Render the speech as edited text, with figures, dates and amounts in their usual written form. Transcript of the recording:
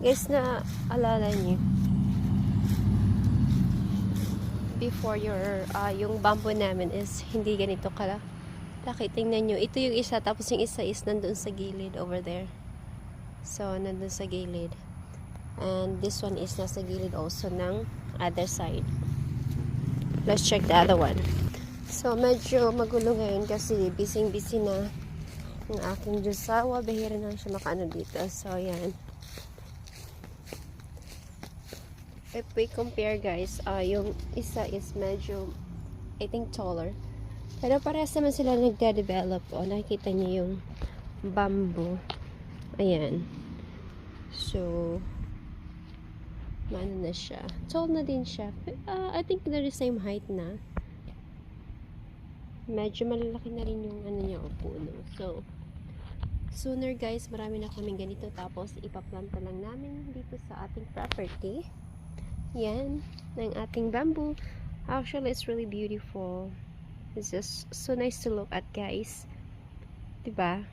Guys, na alala niyo before yung bamboo namin is hindi ganito laki. Tingnan nyo, ito yung isa, tapos yung isa is nandun sa gilid over there. So, nandun sa gilid. And this one is nasa gilid also ng other side. Let's check the other one. So, medyo magulo ngayon kasi busy na ang aking Diyosawa. Bahira na siya makaano dito. So, yan. If we compare guys, yung isa is medyo, I think, taller. Pero parehas naman sila nagde-develop. O, nakikita niyo yung bamboo. Ayan. So, maano na siya. Tall na din siya. I think they're the same height na. Medyo malalaki na rin yung ano niya, puno. So, sooner guys, marami na kaming ganito. Tapos, ipaplanta lang namin dito sa ating property. Yan, ng ating bamboo. Actually, it's really beautiful. It's just so nice to look at, guys. Diba?